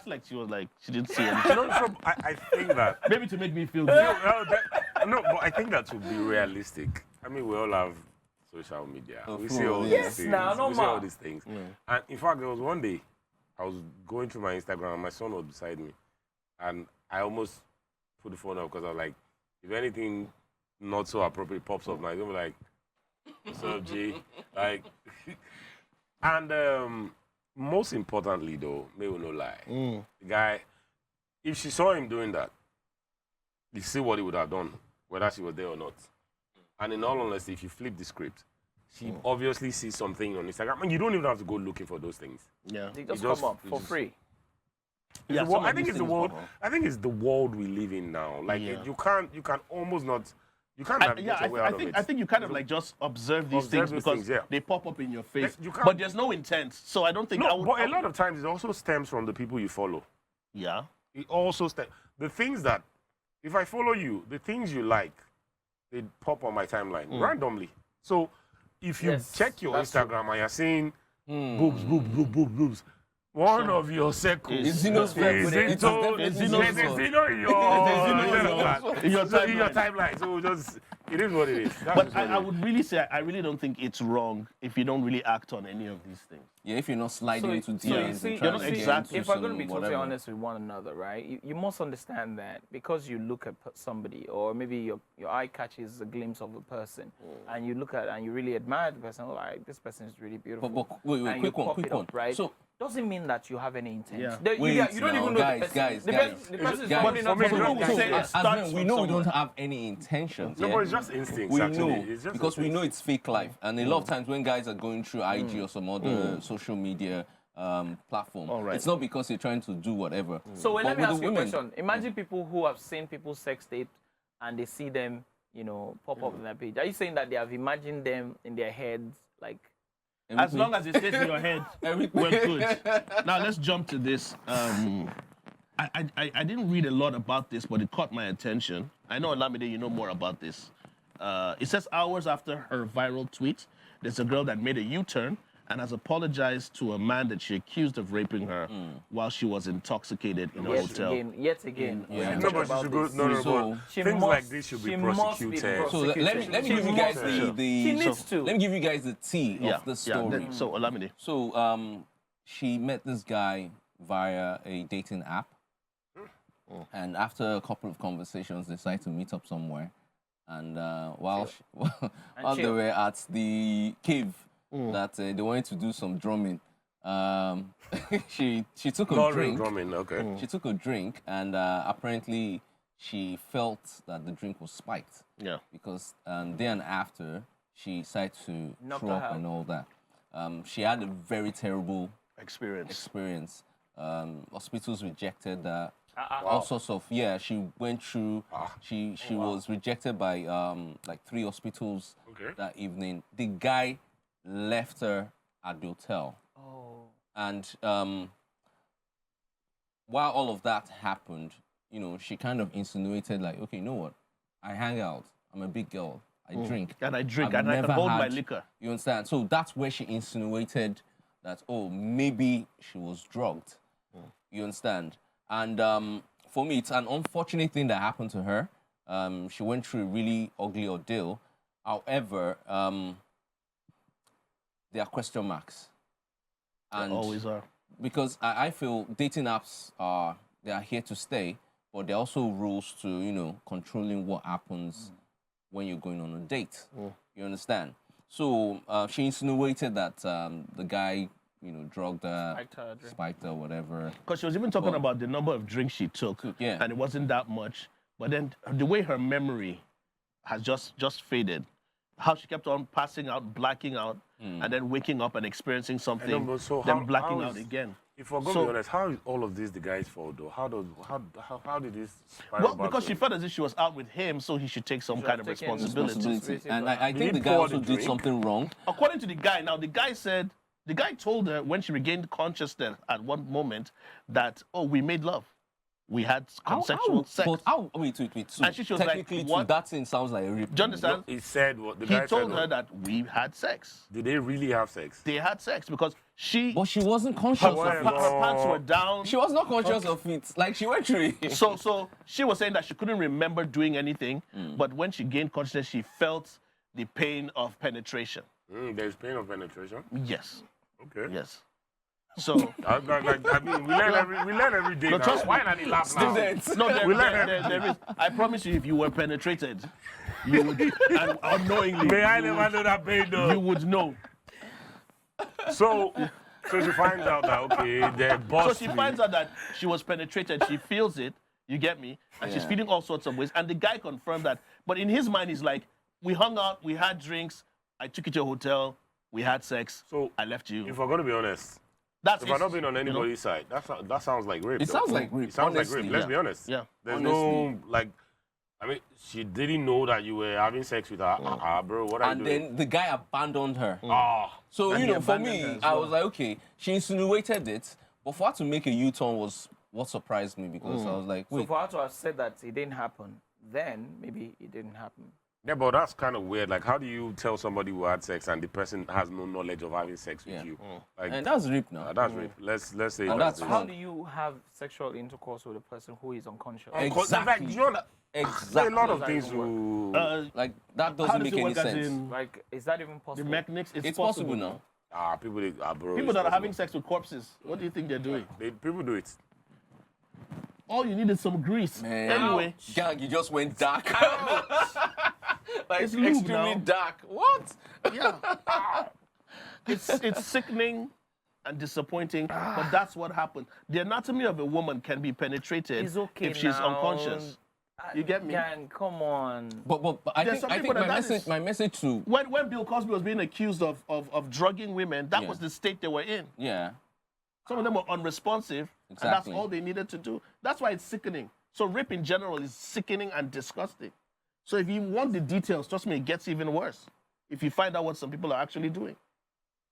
like she was like she didn't see anything. No, so I think that. Maybe to make me feel good. No, but I think that to be realistic. I mean, we all have social media. Of We see all course, these yes. things. Now, we see normal. all these things. And in fact, there was one day I was going through my Instagram and my son was beside me. And I almost put the phone up because I was like, if anything not so appropriate pops up now, it's gonna be like, what's up, G? Like, and most importantly, though, may we no lie, the guy, if she saw him doing that, you see what he would have done, whether she was there or not. And in all honesty, if you flip the script, she obviously sees something on Instagram, and you don't even have to go looking for those things. Yeah. They just just- come up it for just- free. Yeah, Well, some I of think these it's the things world. pop up. I think it's the world we live in now. Like Yeah. you can almost not. You can't navigate your way out of it. I think you kind of like just observe these Observe things those because things, yeah. they pop up in your face. You can't- But there's no intent. So I don't think I No, would. but a lot of times it also stems from the people you follow. Yeah. It also the things that, if I follow you, the things you like, they pop on my timeline randomly. So if you Yes, check your that's true. Instagram and you're seeing boobs, one of your circles It's Zeno's fault. is It's into definitely it's Zeno's Zeno fault. in your timeline. So just it is what it is. That's But just what I it is. would really say I really don't think it's wrong if you don't really act on any of these things. Yeah, if you're not sliding into So you DMs see, and trying not to get exactly- into if we're going to be some totally whatever. honest with one another, right? You must understand that because you look at somebody, or maybe your eye catches a glimpse of a person, and you look at and you really admire the person, like this person is really beautiful. But wait, and quick you one, pop quick it up, one. right? So Doesn't mean that you have any intent. Yeah. You wait, don't even now, know guys, the person. guys, the guys. person is Guys, running up for me, to you. don't say so it as starts men, we from know we somewhere. don't have any intentions. No, yeah? but it's just instincts. We actually, know it's just because we instincts. know it's fake life, and a lot of times when guys are going through IG or some other social media platform, All right. it's not because you're trying to do whatever. So But let me with ask the you a women- question. Imagine people who have seen people's sex tapes and they see them, pop up on their page. Are you saying that they have imagined them in their heads, like? As long as it stays in your head, Everything. we're good. Now let's jump to this. I didn't read a lot about this, but it caught my attention. I know, Olamide, you know more about this. It says hours after her viral tweet, there's a girl that made a U-turn and has apologized to a man that she accused of raping her while she was intoxicated in a hotel. Yet again. Yeah. we No, talk but she about should go. this. No, So- but She things must- like this should be she must be prosecuted. So let me She give you guys must the She needs to. let me give you guys the tea of the story. So Olamide. So she met this guy via a dating app, and after a couple of conversations, they decided to meet up somewhere. And while they chill. were at the cave, that they wanted to do some drumming, she took a Not drink. drumming, okay. She took a drink, and apparently she felt that the drink was spiked Yeah. because then after she decided to Knocked throw her up out. and all that. She had a very terrible Experience. experience. Hospitals rejected that. Wow. All sorts of she went through. She was rejected by like 3 hospitals Okay. that evening. The guy left her at the hotel, Oh. and while all of that happened, she kind of insinuated like, okay, you know what? I hang out. I'm a big girl. I drink. And I drink, I've and I can never hold my had- liquor. You understand? So that's where she insinuated that, oh, maybe she was drugged. You understand? And for me, it's an unfortunate thing that happened to her. she went through a really ugly ordeal. However, there are question marks. There And always are. because I feel dating apps they are here to stay, but there are also rules to, you know, controlling what happens when you're going on a date. You understand? So she insinuated that the guy, you know, drugged her, spiked her, whatever. Because she was even talking about the number of drinks she took, Yeah. and it wasn't that much. But then the way her memory has just faded, how she kept on passing out, blacking out, and then waking up and experiencing something, but so then how- blacking how out is- again. If we're going to be honest, how is all of this the guy's fault though? How did this spiral Well, back because to she him? felt as if she was out with him, so he should take some kind of taken responsibility. And I Did think he the guy pour also the did drink? something wrong. According to the guy, now the guy told her when she regained consciousness at one moment that, oh, we made love. We had consensual sex. But wait. So And she was like, technically, what? that thing sounds like a rape. Do you understand? He said what the He guy told said. her that we had sex. Did they really have sex? They had sex because But she wasn't conscious her, of Well, it. her pants were down. She was not conscious of it. Like, she went through it. So she was saying that she couldn't remember doing anything, but when she gained consciousness, she felt the pain of penetration. There's pain of penetration. Yes, Okay. yes. So I mean, we learn every day. No, now. trust me. Why not they laugh now? Students. no, We learn there is. I promise you, if you were penetrated, you would, and unknowingly, May I never know that pain though. you would know. So she finds out that okay, they're So boss. she finds out that she was penetrated. She feels it. You get me? And she's Yeah. feeling all sorts of ways. And the guy confirmed that. But in his mind, he's like, we hung out, we had drinks, I took you to a hotel, we had sex, So I left you. if we're gonna be honest, That's if it. I'm not being on You know? anybody's side, that sounds like rape. It though. sounds like rape, It sounds honestly, like rape. Let's yeah. be honest. Yeah. There's Honestly. no like. I mean, she didn't know that you were having sex with her. Bro, what are And you doing? then the guy abandoned her. So, And you he know, for abandoned her me, as I well. was like, okay, she insinuated it, but for her to make a U-turn was what surprised me because I was like, So wait, for her to have said that it didn't happen, then maybe it didn't happen. Yeah, but that's kind of weird. Like, how do you tell somebody who had sex and the person has no knowledge of having sex with Yeah. you? Like, and that's rape now. that's rape. Let's say And that's that's How wrong. do you have sexual intercourse with a person who is unconscious? Exactly. You know, there are a Exactly. lot of How things does that even who. Like, that how doesn't does make it any work as sense. in Like, is that even the possible? mechanics? It's possible now. People, bro. People it's that are possible. having sex with corpses, what do you think they're doing? People do it. All you need is some grease. Man. Anyway, Gang, you just went dark. Like, It's lube extremely now. dark. What? yeah. It's sickening and disappointing, but that's what happened. The anatomy of a woman can be penetrated It's okay if she's now. unconscious. You get me? Gang, come on. But I There's think, some I people think that is- my message to, When Bill Cosby was being accused of drugging women, that Yeah. was the state they were in. yeah. Some of them were unresponsive, and that's Exactly. all they needed to do. That's why it's sickening. So rape in general is sickening and disgusting. So if you want the details, trust me, it gets even worse. If you find out what some people are actually doing.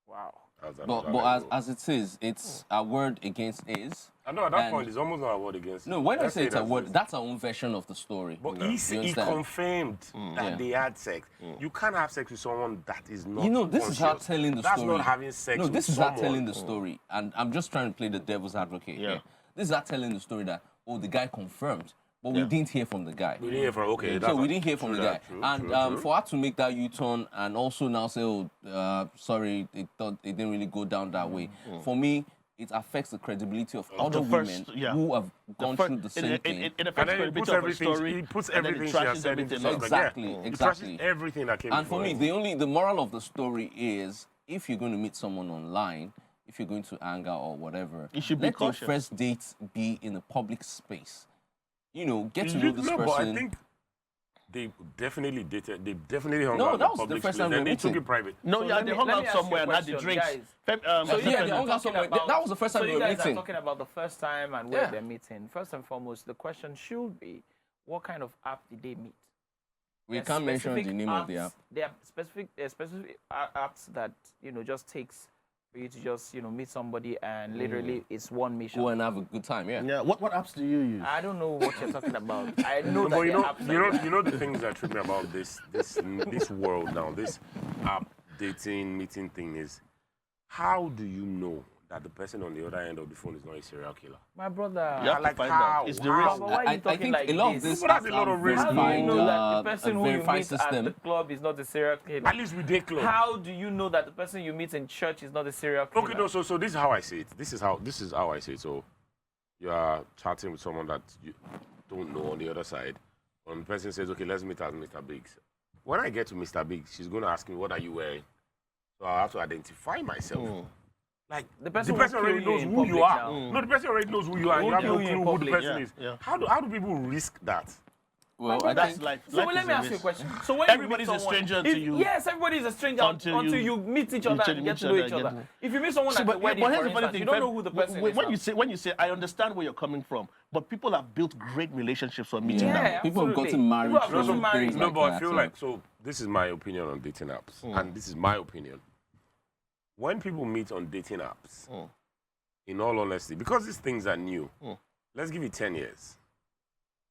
Wow. But as it is, it's a word against is. I know at that and- point, it's almost not a word against it. No, when I Let's say it's a that's word, it. that's our own version of the story. But You he understand? confirmed that Yeah. they had sex. You can't have sex with someone that is not. You know, this is her conscious. telling the That's story. not having sex No, with this is her someone. telling the story. And I'm just trying to play the devil's advocate here. This is her telling the story that, oh, the guy confirmed, but we didn't hear from the guy. We didn't hear from, okay. So we didn't hear from the guy. True, And true. for her to make that U-turn and also now say, oh, sorry, it didn't really go down that way. For me, it affects the credibility of other first- women yeah. who have gone First- through the same it, thing. it And affects then the he puts credibility of a everything, story. he puts and then everything it she has trashes said into everything something. else. Exactly, Yeah. He exactly. trashes everything that came And for before me, it. the moral of the story is if you're going to meet someone online, if you're going to hang out or whatever, You should be let cautious. your first date be in a public space. You know, get to know You- this no, person. but I think they definitely dated. They definitely hung No, out that in was the public first space. time we Then were they took meeting. it private. No, So yeah, let they me- hung let out me ask you a somewhere and had the question, drinks. guys. So yeah, Stephen, they hung out talking somewhere. about- That was the first time so we you were guys meeting. are talking about the first time and where Yeah. they're meeting. First and foremost, the question should be, what kind of app did they meet? We There's can't mention the specific name of the apps- app. There are specific apps that just takes for you to just meet somebody and literally it's one mission. Go and have a good time, yeah. Yeah, what apps do you use? I don't know what you're talking about. I know that But there are apps like that. you know the things that trip me about this world now, this app dating meeting thing is, how do you know that the person on the other end of the phone is not a serial killer? My brother. You have to Like find how? out. It's the How? risk. But why are you I talking think like a lot of this? this But that's has a lot of risk. How do you know that the person a who you verified meet system. at the club is not a serial killer? At least we did club. How do you know that the person you meet in church is not a serial killer? Okay, no, so this is how I see it. This is how I see it. So you are chatting with someone that you don't know on the other side. And the person says, okay, let's meet at Mr. Biggs. When I get to Mr. Biggs, she's gonna ask me, what are you wearing? So I have to identify myself. Like The person will already kill you knows in who you public are. now. No, the person already knows who you are. And you have no kill you in clue who the public, person is. yeah. How do people risk that? Well, I That's think life. So Life let is me a ask you a risk. question. So when Everybody's you a meet someone, stranger to you. Yes, everybody's a stranger until you meet each other and get to know each other. If you meet someone at a wedding, here's for the funny instance, thing, you don't Fem, know who the person is. when you say, I understand where you're coming from, but people have built great relationships from meeting them. Yeah, people have absolutely. gotten married. People have through gotten married. things No, like but I that, feel so- like, so this is my opinion on dating apps. And this is my opinion. When people meet on dating apps, in all honesty, because these things are new, let's give it 10 years.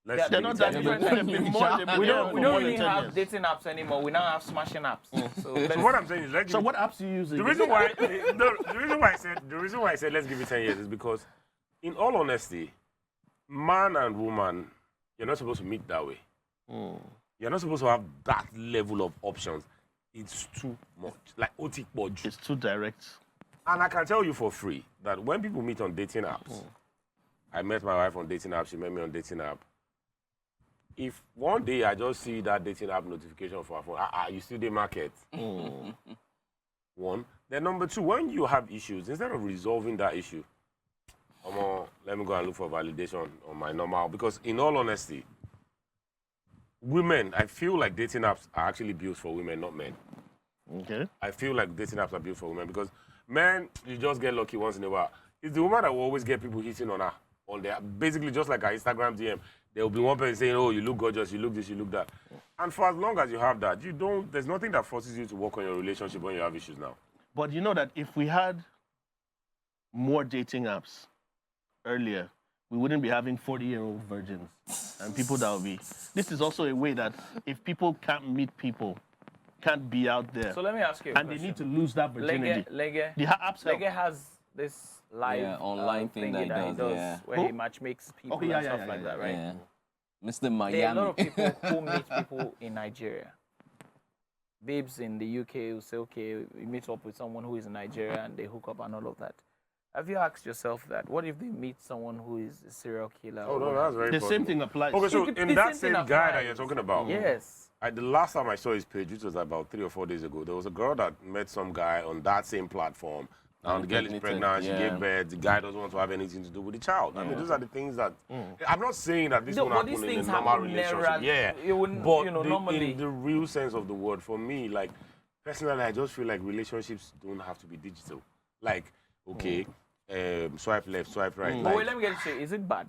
Let's They're give not it that 10 different. years. They've been more- they've been We there don't for more than really 10 have years. dating apps anymore. We now have smashing apps. So let's, So what I'm saying is, let's give So it what apps do you use? The again? reason why the reason why I said let's give it 10 years is because, in all honesty, man and woman, you're not supposed to meet that way. You're not supposed to have that level of options. It's too much. Like Otik Bodge. It's too direct. And I can tell you for free that when people meet on dating apps, I met my wife on dating app, she met me on dating app. If one day I just see that dating app notification for her phone, you still the market. One. Then number two, when you have issues, instead of resolving that issue, let me go and look for validation on my normal. Because in all honesty, women, I feel like dating apps are actually built for women, not men. Okay. I feel like dating apps are built for women because men, you just get lucky once in a while. It's the woman that will always get people hitting on her, on their, basically just like her Instagram DM. There will be one person saying, oh, you look gorgeous, you look this, you look that. And for as long as you have that, there's nothing that forces you to work on your relationship when you have issues now. But you know that if we had more dating apps earlier, we wouldn't be having 40-year-old virgins and people that will be. This is also a way that if people can't meet people, can't be out there, so let me ask you a and they question. need to lose that virginity. Lege The apps help. has this live online thing that he thingy does, yeah. where he matchmakes people Okay, and yeah, stuff yeah, like yeah, that, right? Yeah. Mr. There are a Miami. lot of people who meet people in Nigeria. Babes in the UK will say, okay, we meet up with someone who is in Nigeria and they hook up and all of that. Have you asked yourself that? What if they meet someone who is a serial killer? Oh, no, that's very The possible. same thing applies. Okay, so The in that same thing same guy that applies. you're talking about, Yes. the last time I saw his page, which was about 3 or 4 days ago, there was a girl that met some guy on that same platform. And the girl is pregnant, she gave birth, the guy doesn't want to have anything to do with the child. I mean, those are the things that... I'm not saying that this No, won't but happen these in a things normal happen relationship. never- Yeah, it wouldn't, but you know, normally. in the real sense of the word, for me, like, personally, I just feel like relationships don't have to be digital. Like, okay, swipe left, swipe right. But Like, wait, let me get it straight. Is it bad?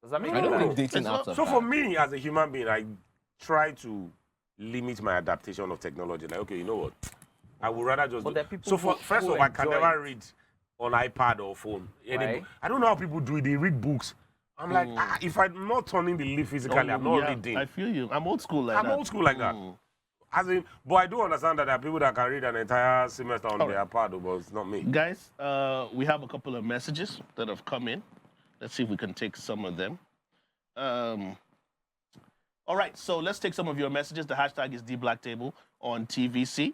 Does that make I it don't bad? think dating It's apps not- are so bad. for me, as a human being, I try to limit my adaptation of technology. Like, okay, you know what? I would rather just. But do- there are people so for, who- first who of all, I can enjoy never it. read on iPad or phone. Right. I don't know how people do it. They read books. I'm like, if I'm not turning the leaf physically, I'm not yeah, reading. I feel you. I'm old school like I'm that. old school like that. As in, but I do understand that there are people that can read an entire semester on their iPad, but it's not me. Guys, we have a couple of messages that have come in. Let's see if we can take some of them. All right, so let's take some of your messages. The hashtag is DBlackTable on TVC.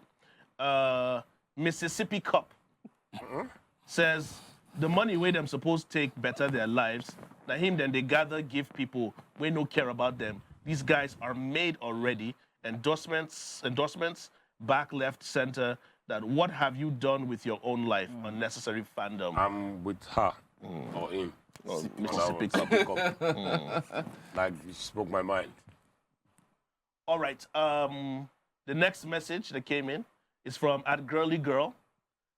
Mississippi Cup says, the money where them supposed take better their lives, na him then they gather give people we no care about them. These guys are made already. Endorsements, back, left, center. That what have you done with your own life? Unnecessary fandom. I'm with her or him. Oh, On that Mississippi one. Cup. Like, you spoke my mind. All right. The next message that came in is from @girlygirl.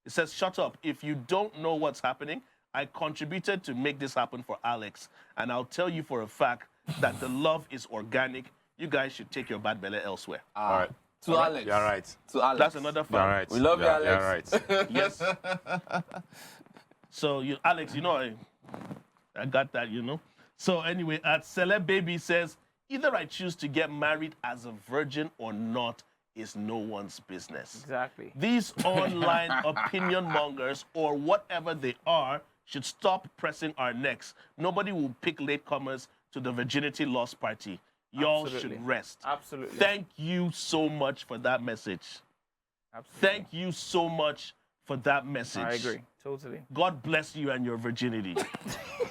It says, "Shut up. If you don't know what's happening, I contributed to make this happen for Alex, and I'll tell you for a fact that the love is organic. You guys should take your bad belly elsewhere." All right. To Alex. You're right. To Alex. That's another You're fan. right. We love you, You're Alex. right. Yes. So, Alex, I got that, So anyway, @Celeb Baby says, either I choose to get married as a virgin or not, is no one's business. Exactly. These online opinion mongers or whatever they are should stop pressing our necks. Nobody will pick latecomers to the virginity loss party. Y'all Absolutely. should rest. Absolutely. Thank you so much for that message. Absolutely. Thank you so much for that message. I agree. Totally. God bless you and your virginity.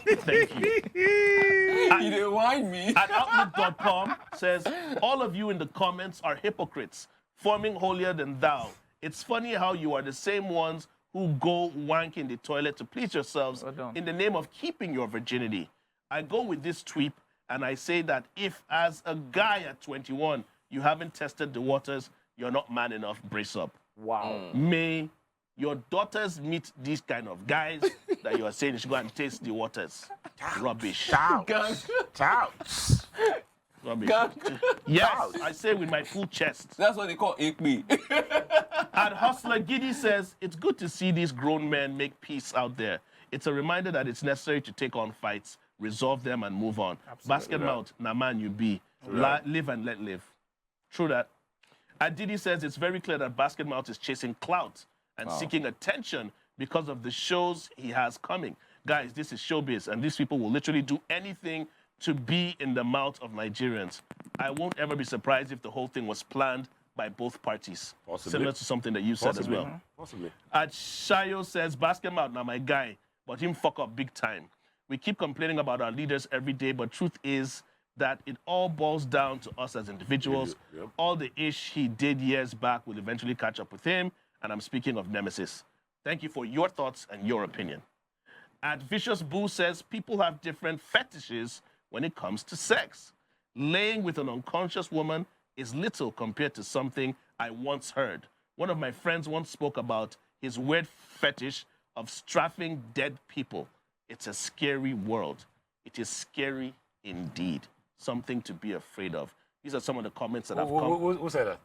Thank you. You didn't whine me. At Outlook.com says, all of you in the comments are hypocrites, forming holier than thou. It's funny how you are the same ones who go wank in the toilet to please yourselves Well done. in the name of keeping your virginity. I go with this tweet and I say that if, as a guy at 21, you haven't tested the waters, you're not man enough, brace up. Wow. May your daughters meet these kind of guys that you are saying you should go and taste the waters. Rubbish. Ciao. Ciao. Rubbish. Yes, I say with my full chest. That's what they call Ikmi. And Hustler Giddy says, it's good to see these grown men make peace out there. It's a reminder that it's necessary to take on fights, resolve them, and move on. Basket mouth, na man you be. Live and let live. True that. And Diddy says it's very clear that Basket Mouth is chasing clout and seeking attention because of the shows he has coming. Guys, this is showbiz, and these people will literally do anything to be in the mouth of Nigerians. I won't ever be surprised if the whole thing was planned by both parties. Possibly. Similar to something that you said as well. Possibly. At Shayo says, Basket Mouth, now my guy, but him fuck up big time. We keep complaining about our leaders every day, but truth is that it all boils down to us as individuals. Yep. All the ish he did years back will eventually catch up with him, and I'm speaking of Nemesis. Thank you for your thoughts and your opinion. At Vicious Boo says, people have different fetishes when it comes to sex. Laying with an unconscious woman is little compared to something I once heard. One of my friends once spoke about his weird fetish of strafing dead people. It's a scary world. It is scary indeed. Something to be afraid of. These are some of the comments that have come. Who said that?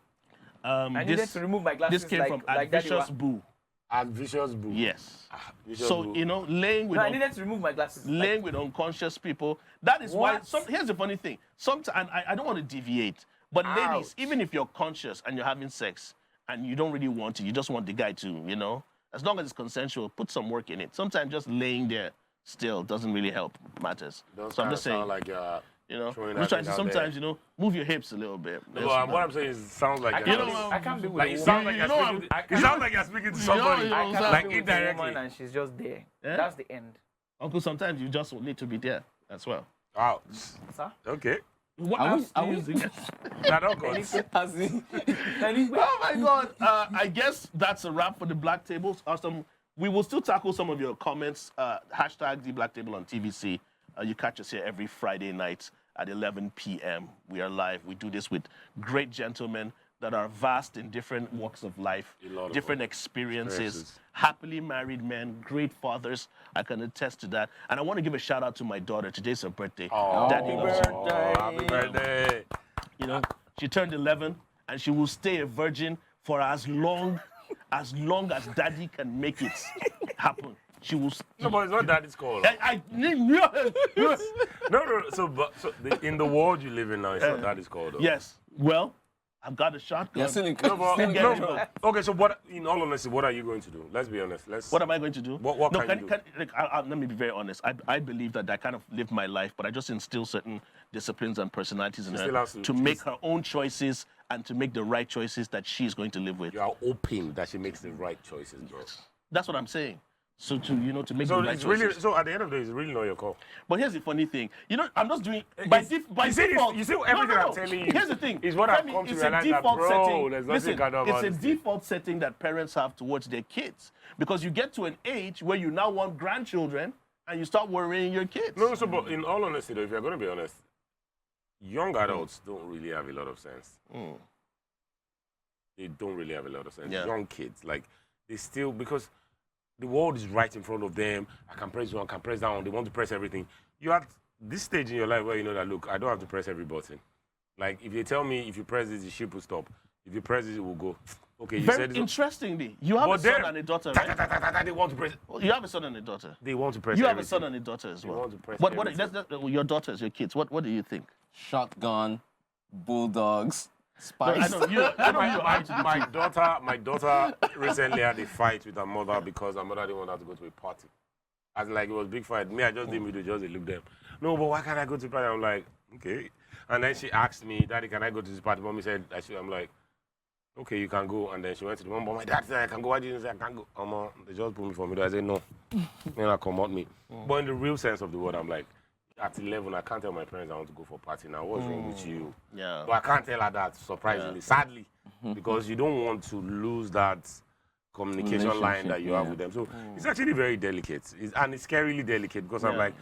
I needed to remove my glasses. This came from like Daddy Vicious Wa- Boo. And Vicious Boo. Yes. Vicious So, Boo. you know, laying with No, I needed to remove my glasses. laying with unconscious people. That is why. What? Here's the funny thing. Sometimes, and I don't want to deviate, but ladies, even if you're conscious and you're having sex and you don't really want it, you just want the guy to, you know, as long as it's consensual, put some work in it. Sometimes just laying there still doesn't really help matters. Don't So I'm kinda just saying, sound like you know, throwing I'm just trying that to thing out sometimes, you know, move your hips a little bit. No, what I'm saying is, it sounds like I you're can't, know, be, I can't be with like a you woman. sound like You you're know, speaking. I It can't- sounds like you're speaking to somebody. you know, I can't like be with a indirectly. woman and she's just there. Yeah? That's the end. Uncle, sometimes you just need to be there as well. Wow. Sir? Okay. What Are we- else do are you we- think? Now don't go. As in, Oh my God! I guess that's a wrap for the Black Tables. Awesome. We will still tackle some of your comments. Hashtag the Black Table on TVC. You catch us here every Friday night at 11 p.m. We are live. We do this with great gentlemen that are vast in different walks of life, A lot of different them. experiences, happily married men, great fathers. I can attest to that. And I want to give a shout out to my daughter. Today's her birthday. Oh, Daddy loves you. happy birthday. You know, she turned 11 and she will stay a virgin for as long as daddy can make it happen. She will. No, but it's not daddy's call. No. In the world you live in now, it's not daddy's call, though. Yes. Well, I've got a shotgun. you're still in No, but, Still getting it. okay, so what? In all honesty, what are you going to do? Let's be honest. What am I going to do? What no, can you do? let me be very honest. I believe that I kind of live my life, but I just instill certain disciplines and personalities in still her has to to make her own choices and to make the right choices that she's going to live with. You are hoping that she makes the right choices, bro. That's what I'm saying. So to make So the right it's choices. really so at the end of the day, it's really not your call. But here's the funny thing. You know, I'm just doing It's- by you see this- default. you see everything I'm telling you Here's the thing. is what I've Femi, come to it's realize a that, default bro, setting. there's nothing Listen, you can do it's about a this thing. default setting that parents have towards their kids because you get to an age where you now want grandchildren and you start worrying your kids. No, so but in all honesty, though, if you're going to be honest, young adults don't really have a lot of sense. They don't really have a lot of sense. Yeah. Young kids, like they still because the world is right in front of them. I can press one, I can press that one. They want to press everything. You at this stage in your life where you know that look, I don't have to press every button. Like if they tell me if you press this, the ship will stop. If you press this, it will go. Okay, you Very said this. interestingly, you have a But son them- and a daughter, right? They want to press. You have a son and a daughter. They want to press. You have a everything. son and a daughter as They well. want to press What everything. your daughters, your kids? What do you think? shotgun, bulldogs, Spice. I know you are to the My daughter recently had a fight with her mother because her mother didn't want her to go to a party. As like it was a big fight. Me, I just didn't do just look them. No, but why can't I go to the party? I'm like, okay. And then she asked me, Daddy, can I go to this party? Mommy said I should. I'm like, okay, you can go. And then she went to the mom, but my dad said I can go. Why didn't you say I can't go? They just put me for me. I said no. Then I come out me. But in the real sense of the word, I'm like, at 11, I can't tell my parents I want to go for a party now. What's wrong with you? Yeah. But I can't tell her that, surprisingly, sadly, because you don't want to lose that communication line that you have with them. So it's actually very delicate. And it's scarily delicate because I'm like,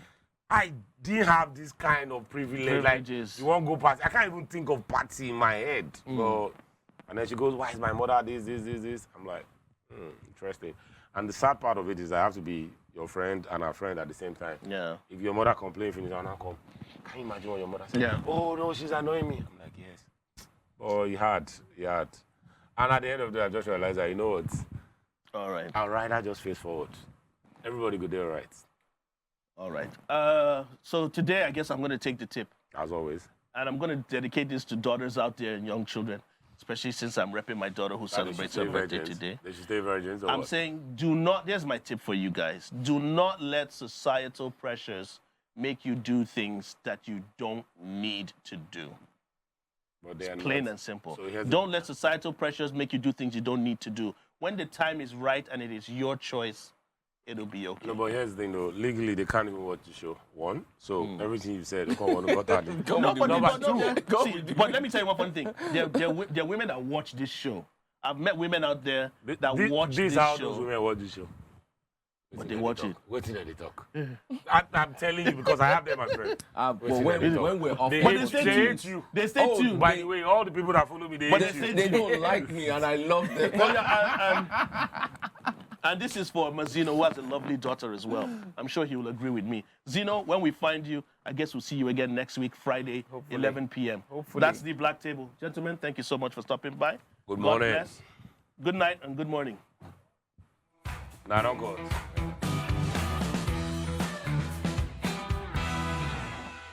I didn't have this kind of privilege. Privileges. Like, you won't go party. I can't even think of party in my head. But, and then she goes, why is my mother this? I'm like, interesting. And the sad part of it is I have to be your friend and our friend at the same time. Yeah. If your mother complains, finish, I'll not come. Can you imagine what your mother said? Yeah. Oh, no, she's annoying me. I'm like, yes. Oh, he had. And at the end of the day, I just realized that, you know what? All right. I'll rather just face forward. Everybody go there, right? All right. So today, I guess I'm going to take the tip. As always. And I'm going to dedicate this to daughters out there and young children, especially since I'm repping my daughter who celebrates her birthday today. They should stay virgins. I'm saying do not, here's my tip for you guys. Do not let societal pressures make you do things that you don't need to do. But they It's are plain not. and simple. So Don't let societal pressures make you do things you don't need to do. When the time is right and it is your choice, it'll be okay. No, but here's the thing, though. Legally, they can't even watch the show. One. So everything you said, they can't want to go out. No, but, Number two. but let me tell you one funny thing. There are women that watch this show. I've met women out there that watch this how show. those women watch this show. But they watch it. Wait till they talk. I'm telling you because I have them as friends. But when we're off, They But hate they hate stay you. They stay tuned. By the way, all the people that follow me, they But hate you. they don't like me, and I love them. Oh, yeah, and this is for Mazino, who has a lovely daughter as well. I'm sure he will agree with me. Zeno, when we find you, I guess we'll see you again next week, Friday, 11 p.m. Hopefully. That's the Black Table. Gentlemen, thank you so much for stopping by. Good God morning. bless. Good night and good morning. Nah, don't go.